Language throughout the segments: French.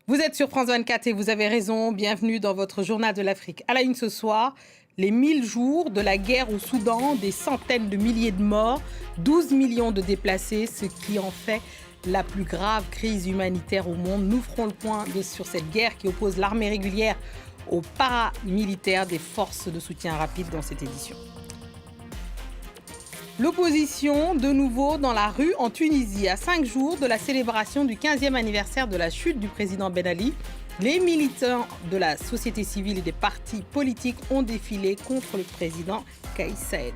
Vous êtes sur France 24 et vous avez raison. Bienvenue dans votre journal de l'Afrique. À la une ce soir, les 1000 jours de la guerre au Soudan, des centaines de milliers de morts, 12 millions de déplacés, ce qui en fait la plus grave crise humanitaire au monde. Nous ferons le point sur cette guerre qui oppose l'armée régulière aux paramilitaires des forces de soutien rapide dans cette édition. L'opposition, de nouveau dans la rue en Tunisie, à 5 jours de la célébration du 15e anniversaire de la chute du président Ben Ali. Les militants de la société civile et des partis politiques ont défilé contre le président Kais Saied.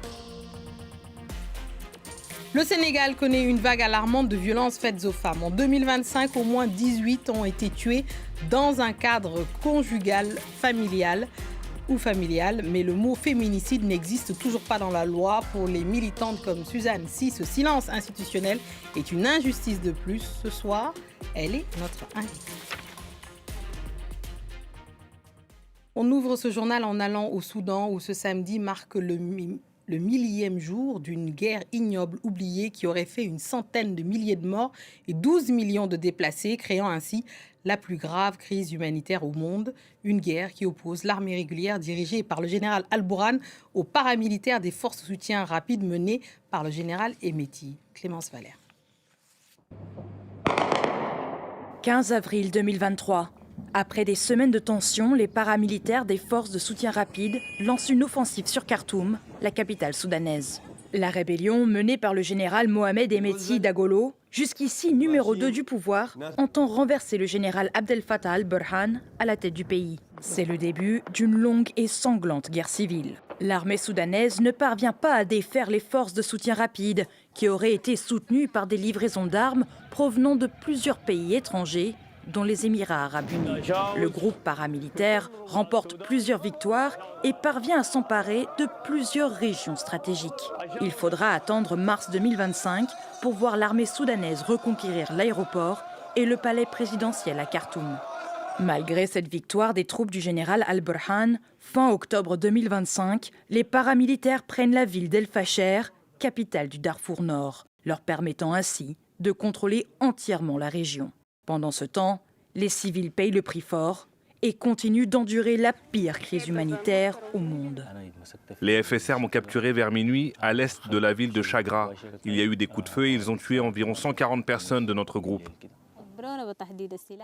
Le Sénégal connaît une vague alarmante de violences faites aux femmes. En 2025, au moins 18 ont été tués dans un cadre conjugal, familial, mais le mot féminicide n'existe toujours pas dans la loi. Pour les militantes comme Suzanne Si, ce silence institutionnel est une injustice de plus. Ce soir, elle est notre invitée. On ouvre ce journal en allant au Soudan où ce samedi marque le millième jour d'une guerre ignoble, oubliée, qui aurait fait une centaine de milliers de morts et 12 millions de déplacés, créant ainsi la plus grave crise humanitaire au monde. Une guerre qui oppose l'armée régulière dirigée par le général Al-Bourhan aux paramilitaires des forces de soutien rapide menées par le général Hemeti. Clémence Valère. 15 avril 2023. Après des semaines de tension, les paramilitaires des forces de soutien rapide lancent une offensive sur Khartoum, la capitale soudanaise. La rébellion, menée par le général Mohamed Hemeti Dagolo, jusqu'ici numéro 2 du pouvoir, entend renverser le général Abdel Fattah al-Burhan à la tête du pays. C'est le début d'une longue et sanglante guerre civile. L'armée soudanaise ne parvient pas à défaire les forces de soutien rapide, qui auraient été soutenues par des livraisons d'armes provenant de plusieurs pays étrangers, dont les Émirats arabes unis. Le groupe paramilitaire remporte plusieurs victoires et parvient à s'emparer de plusieurs régions stratégiques. Il faudra attendre mars 2025 pour voir l'armée soudanaise reconquérir l'aéroport et le palais présidentiel à Khartoum. Malgré cette victoire des troupes du général Al-Burhan, fin octobre 2025, les paramilitaires prennent la ville d'El Fasher, capitale du Darfour Nord, leur permettant ainsi de contrôler entièrement la région. Pendant ce temps, les civils payent le prix fort et continuent d'endurer la pire crise humanitaire au monde. Les FSR m'ont capturé vers minuit à l'est de la ville de Chagra. Il y a eu des coups de feu et ils ont tué environ 140 personnes de notre groupe.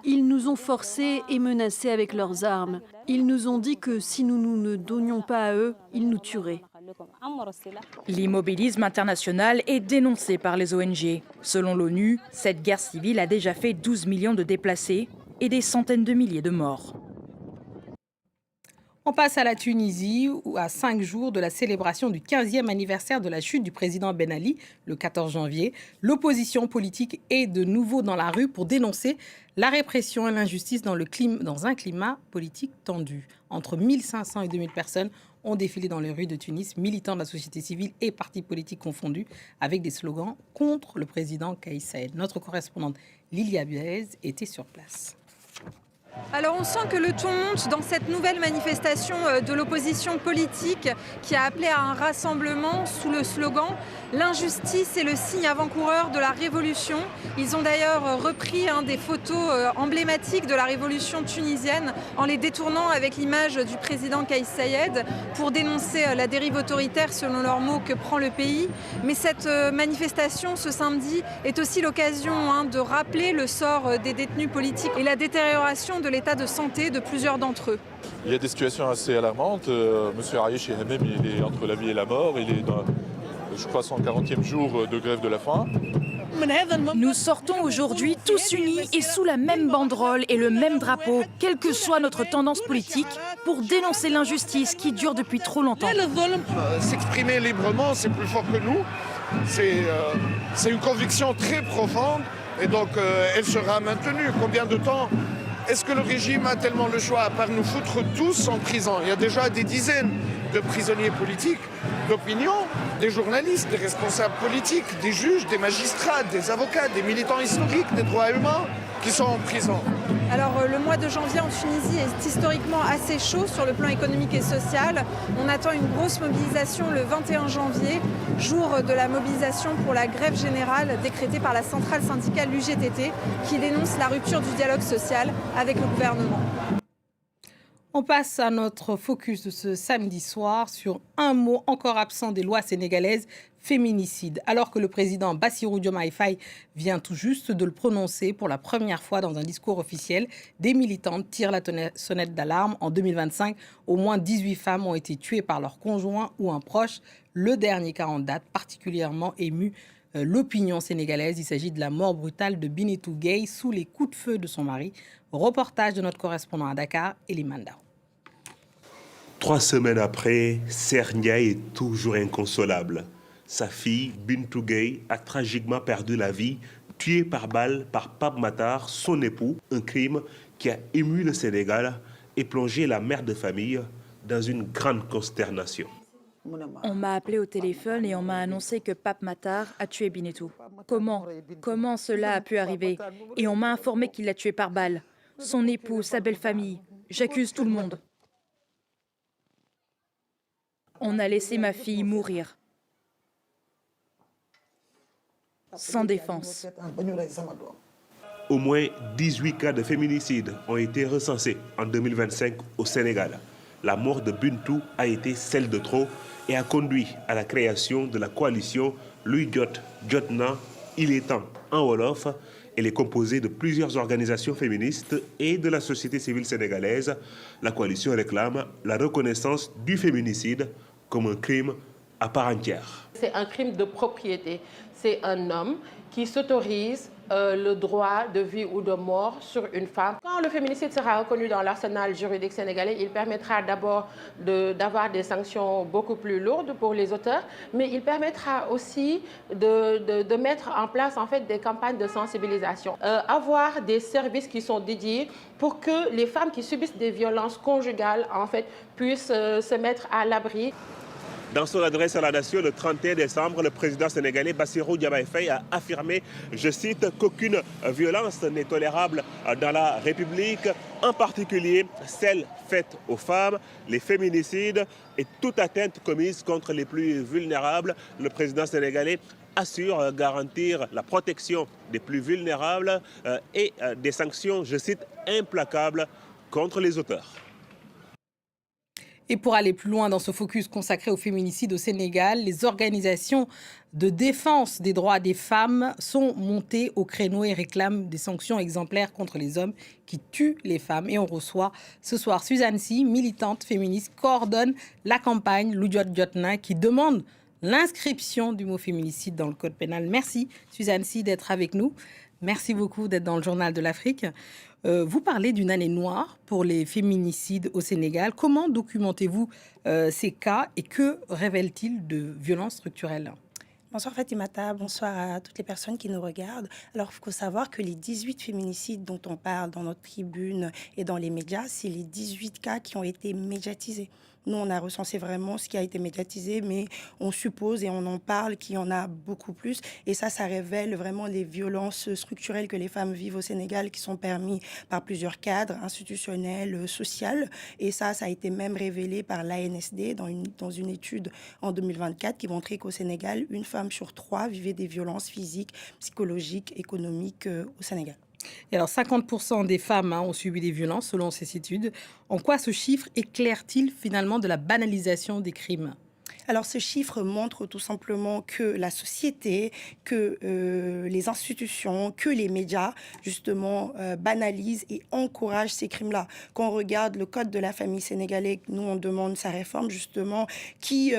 Ils nous ont forcés et menacés avec leurs armes. Ils nous ont dit que si nous ne donnions pas à eux, ils nous tueraient. L'immobilisme international est dénoncé par les ONG. Selon l'ONU, cette guerre civile a déjà fait 12 millions de déplacés et des centaines de milliers de morts. On passe à la Tunisie, où à 5 jours de la célébration du 15e anniversaire de la chute du président Ben Ali, le 14 janvier, l'opposition politique est de nouveau dans la rue pour dénoncer la répression et l'injustice dans un climat politique tendu. Entre 1500 et 2000 personnes ont défilé dans les rues de Tunis, militants de la société civile et partis politiques confondus, avec des slogans contre le président Kais Saied. Notre correspondante Lilia Buez était sur place. Alors on sent que le ton monte dans cette nouvelle manifestation de l'opposition politique qui a appelé à un rassemblement sous le slogan « L'injustice est le signe avant-coureur de la révolution ». Ils ont d'ailleurs repris des photos emblématiques de la révolution tunisienne en les détournant avec l'image du président Kais Saied pour dénoncer la dérive autoritaire, selon leurs mots, que prend le pays. Mais cette manifestation ce samedi est aussi l'occasion de rappeler le sort des détenus politiques et la détérioration de l'état de santé de plusieurs d'entre eux. Il y a des situations assez alarmantes. Monsieur Arièche Hamem, il est entre la vie et la mort. Il est dans, je crois, son 40e jour de grève de la faim. Nous sortons aujourd'hui tous unis et sous la même banderole et le même drapeau, quelle que soit notre tendance politique, pour dénoncer l'injustice qui dure depuis trop longtemps. S'exprimer librement, c'est plus fort que nous. C'est une conviction très profonde et donc elle sera maintenue. Combien de temps ? Est-ce que le régime a tellement le choix, à part nous foutre tous en prison ? Il y a déjà des dizaines de prisonniers politiques d'opinion, des journalistes, des responsables politiques, des juges, des magistrats, des avocats, des militants historiques des droits humains qui sont en prison. Alors le mois de janvier en Tunisie est historiquement assez chaud sur le plan économique et social. On attend une grosse mobilisation le 21 janvier, jour de la mobilisation pour la grève générale décrétée par la centrale syndicale l'UGTT qui dénonce la rupture du dialogue social avec le gouvernement. On passe à notre focus de ce samedi soir sur un mot encore absent des lois sénégalaises, féminicide. Alors que le président Bassirou Diomaye Faye vient tout juste de le prononcer pour la première fois dans un discours officiel, des militantes tirent la sonnette d'alarme. En 2025, au moins 18 femmes ont été tuées par leur conjoint ou un proche. Le dernier cas en date, particulièrement ému l'opinion sénégalaise. Il s'agit de la mort brutale de Bintou Gueye sous les coups de feu de son mari. Reportage de notre correspondant à Dakar, Elimane Dao. 3 semaines après, Ser Ndiaye est toujours inconsolable. Sa fille, Bintou Gueye, a tragiquement perdu la vie, tuée par balle par Pape Matar, son époux, un crime qui a ému le Sénégal et plongé la mère de famille dans une grande consternation. On m'a appelé au téléphone et on m'a annoncé que Pape Matar a tué Bintou. Comment cela a pu arriver? Et on m'a informé qu'il l'a tué par balle. Son époux, sa belle famille. J'accuse tout le monde. On a laissé ma fille mourir. Sans défense. Au moins 18 cas de féminicide ont été recensés en 2025 au Sénégal. La mort de Bintou a été celle de trop et a conduit à la création de la coalition Luy Jot Jotna. Il est temps en Wolof. Elle est composée de plusieurs organisations féministes et de la société civile sénégalaise. La coalition réclame la reconnaissance du féminicide comme un crime à part entière. C'est un crime de propriété. C'est un homme qui s'autorise le droit de vie ou de mort sur une femme. Quand le féminicide sera reconnu dans l'arsenal juridique sénégalais, il permettra d'abord d'avoir des sanctions beaucoup plus lourdes pour les auteurs, mais il permettra aussi de mettre en place en fait des campagnes de sensibilisation. Avoir des services qui sont dédiés pour que les femmes qui subissent des violences conjugales en fait puissent se mettre à l'abri. Dans son adresse à la nation le 31 décembre, le président sénégalais Bassirou Diomaye Faye a affirmé, je cite, qu'aucune violence n'est tolérable dans la République, en particulier celle faite aux femmes, les féminicides et toute atteinte commise contre les plus vulnérables. Le président sénégalais assure garantir la protection des plus vulnérables et des sanctions, je cite, implacables contre les auteurs. Et pour aller plus loin dans ce focus consacré au féminicide au Sénégal, les organisations de défense des droits des femmes sont montées au créneau et réclament des sanctions exemplaires contre les hommes qui tuent les femmes. Et on reçoit ce soir Suzanne Sy, militante féministe, coordonne la campagne Luy Jot Jotna qui demande l'inscription du mot féminicide dans le code pénal. Merci Suzanne Sy d'être avec nous. Merci beaucoup d'être dans le Journal de l'Afrique. Vous parlez d'une année noire pour les féminicides au Sénégal. Comment documentez-vous ces cas et que révèlent-ils de violences structurelles ? Bonsoir Fatimata, bonsoir à toutes les personnes qui nous regardent. Alors, il faut savoir que les 18 féminicides dont on parle dans notre tribune et dans les médias, c'est les 18 cas qui ont été médiatisés. Nous, on a recensé vraiment ce qui a été médiatisé, mais on suppose et on en parle qu'il y en a beaucoup plus. Et ça révèle vraiment les violences structurelles que les femmes vivent au Sénégal, qui sont permises par plusieurs cadres institutionnels, sociaux. Et ça a été même révélé par l'ANSD dans une étude en 2024 qui montrait qu'au Sénégal, une femme sur 3 vivait des violences physiques, psychologiques, économiques au Sénégal. Et alors, 50% des femmes ont subi des violences selon ces études. En quoi ce chiffre éclaire-t-il finalement de la banalisation des crimes ? Alors, ce chiffre montre tout simplement que la société, que les institutions, que les médias, justement, banalisent et encouragent ces crimes-là. Quand on regarde le code de la famille sénégalais, nous, on demande sa réforme, justement, qui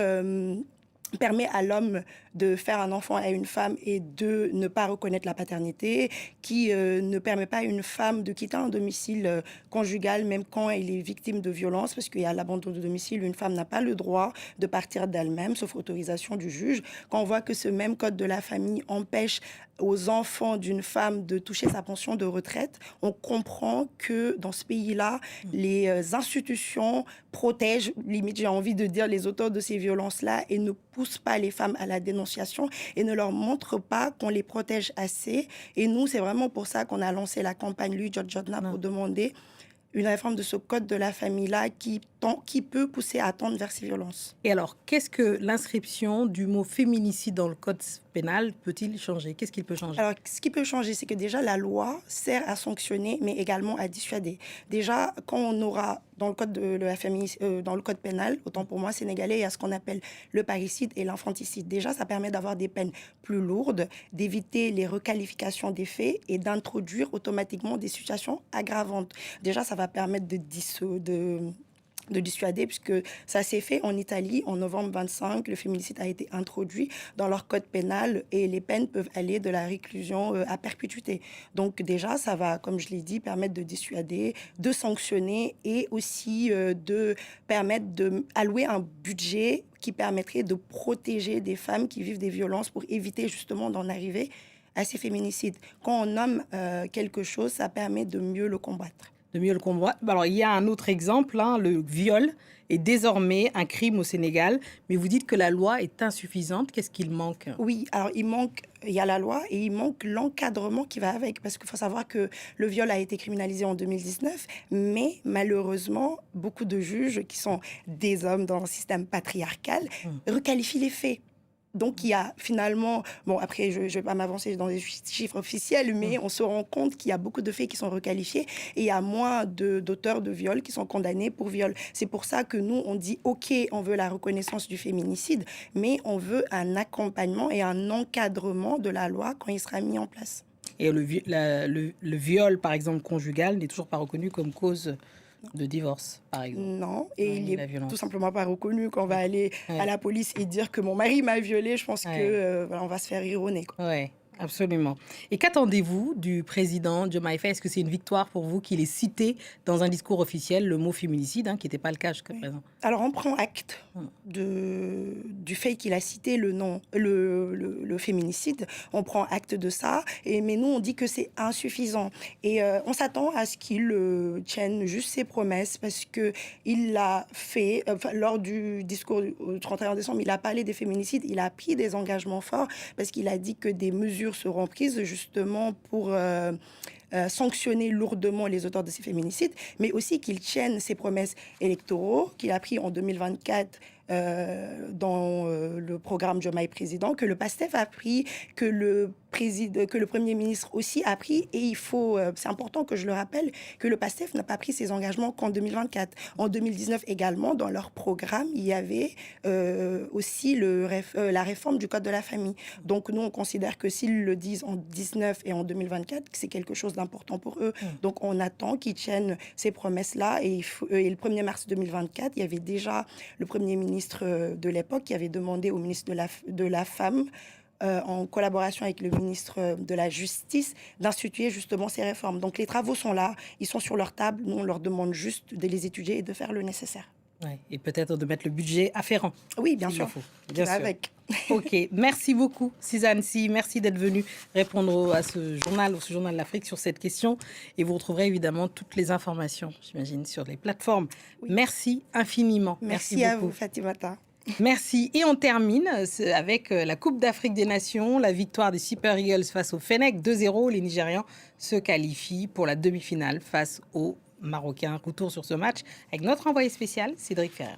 permet à l'homme de faire un enfant à une femme et de ne pas reconnaître la paternité, qui ne permet pas à une femme de quitter un domicile conjugal, même quand elle est victime de violence, parce qu'il y a l'abandon de domicile, une femme n'a pas le droit de partir d'elle-même, sauf autorisation du juge. Quand on voit que ce même code de la famille empêche aux enfants d'une femme de toucher sa pension de retraite, on comprend que dans ce pays-là, les institutions protègent, limite j'ai envie de dire, les auteurs de ces violences-là et ne poussent pas les femmes à la dénonciation et ne leur montrent pas qu'on les protège assez. Et nous, c'est vraiment pour ça qu'on a lancé la campagne Lui Jodna pour demander une réforme de ce code de la famille-là qui peut pousser à tendre vers ces violences. Et alors, qu'est-ce que l'inscription du mot féminicide dans le code pénal peut-il changer? Qu'est-ce qu'il peut changer? Alors, ce qui peut changer, c'est que déjà, la loi sert à sanctionner, mais également à dissuader. Déjà, quand on aura, dans le code de la famille, dans le code pénal, autant pour moi, sénégalais, il y a ce qu'on appelle le parricide et l'infanticide. Déjà, ça permet d'avoir des peines plus lourdes, d'éviter les requalifications des faits et d'introduire automatiquement des situations aggravantes. Déjà, ça va permettre de dissuader, puisque ça s'est fait en Italie en novembre 25. Le féminicide a été introduit dans leur code pénal et les peines peuvent aller de la réclusion à perpétuité. Donc déjà, ça va, comme je l'ai dit, permettre de dissuader, de sanctionner et aussi de permettre d'allouer un budget qui permettrait de protéger des femmes qui vivent des violences pour éviter justement d'en arriver à ces féminicides. Quand on nomme quelque chose, ça permet de mieux le combattre. De mieux le combattre. Alors, il y a un autre exemple, le viol est désormais un crime au Sénégal, mais vous dites que la loi est insuffisante. Qu'est-ce qu'il manque? Oui, alors il y a la loi et il manque l'encadrement qui va avec, parce qu'il faut savoir que le viol a été criminalisé en 2019, mais malheureusement, beaucoup de juges qui sont des hommes dans le système patriarcal requalifient les faits. Donc, il y a finalement... Bon, après, je ne vais pas m'avancer dans les chiffres officiels, mais on se rend compte qu'il y a beaucoup de faits qui sont requalifiés et il y a moins d'auteurs de viol qui sont condamnés pour viol. C'est pour ça que nous, on dit, OK, on veut la reconnaissance du féminicide, mais on veut un accompagnement et un encadrement de la loi quand il sera mis en place. Et le viol, par exemple, conjugal, n'est toujours pas reconnu comme cause de divorce, par exemple. Non, et il n'est tout simplement pas reconnu. Quand on va aller à la police et dire que mon mari m'a violée, je pense que on va se faire rire au nez. Oui, absolument. Et qu'attendez-vous du président Diomaye Faye? Est-ce que c'est une victoire pour vous qu'il ait cité dans un discours officiel le mot féminicide, qui n'était pas le cas jusqu'à présent? Alors, on prend acte du fait qu'il a cité le féminicide. On prend acte de ça. Mais nous, on dit que c'est insuffisant. Et on s'attend à ce qu'il tienne juste ses promesses parce qu'il l'a fait lors du discours du 31 décembre. Il a parlé des féminicides. Il a pris des engagements forts parce qu'il a dit que des mesures seront prises justement pour... sanctionner lourdement les auteurs de ces féminicides, mais aussi qu'il tienne ses promesses électoraux qu'il a pris en 2024 dans le programme Diomaye Président, que le PASTEF a pris, que le Premier ministre aussi a pris. Et c'est important que je le rappelle, que le PASTEF n'a pas pris ses engagements qu'en 2024. En 2019 également, dans leur programme, il y avait aussi la réforme du Code de la famille. Donc nous, on considère que s'ils le disent en 2019 et en 2024, c'est quelque chose d'important pour eux. Donc on attend qu'ils tiennent ces promesses-là. Et le 1er mars 2024, il y avait déjà le Premier ministre de l'époque qui avait demandé au ministre de la Femme, en collaboration avec le ministre de la Justice, d'instituer justement ces réformes. Donc les travaux sont là, ils sont sur leur table. Nous, on leur demande juste de les étudier et de faire le nécessaire. Ouais, et peut-être de mettre le budget afférent. Oui, bien sûr. Bien sûr. Avec. Ok, merci beaucoup, Sizane Sy. Merci d'être venue répondre à ce journal de l'Afrique sur cette question. Et vous retrouverez évidemment toutes les informations, j'imagine, sur les plateformes. Oui. Merci infiniment. Merci à vous, Fatimata. Merci. Et on termine avec la Coupe d'Afrique des Nations, la victoire des Super Eagles face au Fennec 2-0. Les Nigérians se qualifient pour la demi-finale face aux Marocains. Retour sur ce match avec notre envoyé spécial, Cédric Ferrer.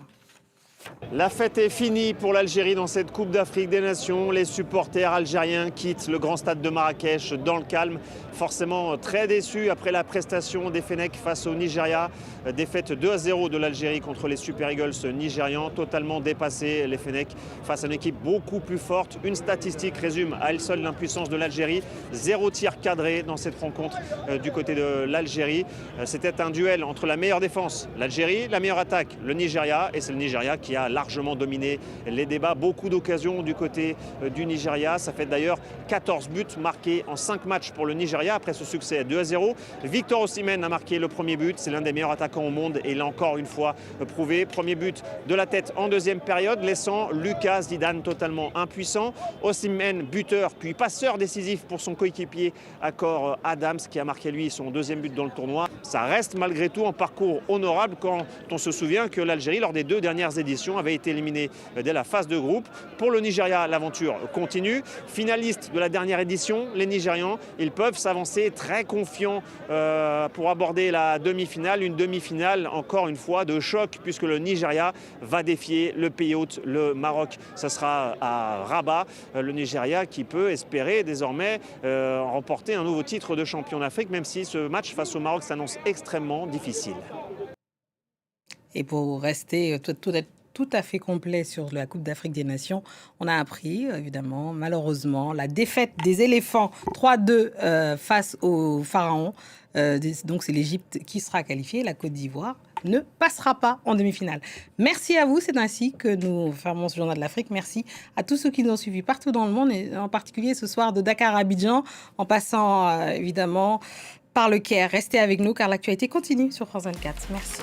La fête est finie pour l'Algérie dans cette Coupe d'Afrique des Nations. Les supporters algériens quittent le grand stade de Marrakech dans le calme. Forcément très déçus après la prestation des Fennecs face au Nigeria. Défaite 2-0 de l'Algérie contre les Super Eagles nigérians. Totalement dépassés les Fennecs face à une équipe beaucoup plus forte. Une statistique résume à elle seule l'impuissance de l'Algérie. 0 tir cadré dans cette rencontre du côté de l'Algérie. C'était un duel entre la meilleure défense, l'Algérie, la meilleure attaque, le Nigeria. Et c'est le Nigeria qui qui a largement dominé les débats. Beaucoup d'occasions du côté du Nigeria. Ça fait d'ailleurs 14 buts marqués en 5 matchs pour le Nigeria après ce succès 2-0. Victor Osimhen a marqué le premier but. C'est l'un des meilleurs attaquants au monde et il l'a encore une fois prouvé. Premier but de la tête en deuxième période, laissant Lucas Zidane totalement impuissant. Osimhen, buteur puis passeur décisif pour son coéquipier Akor Adams qui a marqué lui son deuxième but dans le tournoi. Ça reste malgré tout un parcours honorable quand on se souvient que l'Algérie, lors des 2 dernières éditions, avait été éliminée dès la phase de groupe. Pour le Nigeria, l'aventure continue. Finaliste de la dernière édition, les Nigérians, ils peuvent s'avancer très confiants pour aborder la demi-finale. Une demi-finale, encore une fois, de choc puisque le Nigeria va défier le pays hôte, le Maroc. Ça sera à Rabat, le Nigeria qui peut espérer désormais remporter un nouveau titre de champion d'Afrique, même si ce match face au Maroc s'annonce extrêmement difficile. Et pour rester tout à fait complet sur la Coupe d'Afrique des Nations, on a appris, évidemment, malheureusement, la défaite des éléphants 3-2 face aux pharaons. Donc c'est l'Égypte qui sera qualifiée, la Côte d'Ivoire ne passera pas en demi-finale. Merci à vous, c'est ainsi que nous fermons ce journal de l'Afrique. Merci à tous ceux qui nous ont suivis partout dans le monde, et en particulier ce soir de Dakar à Abidjan, en passant évidemment par le Caire. Restez avec nous car l'actualité continue sur France 24. Merci.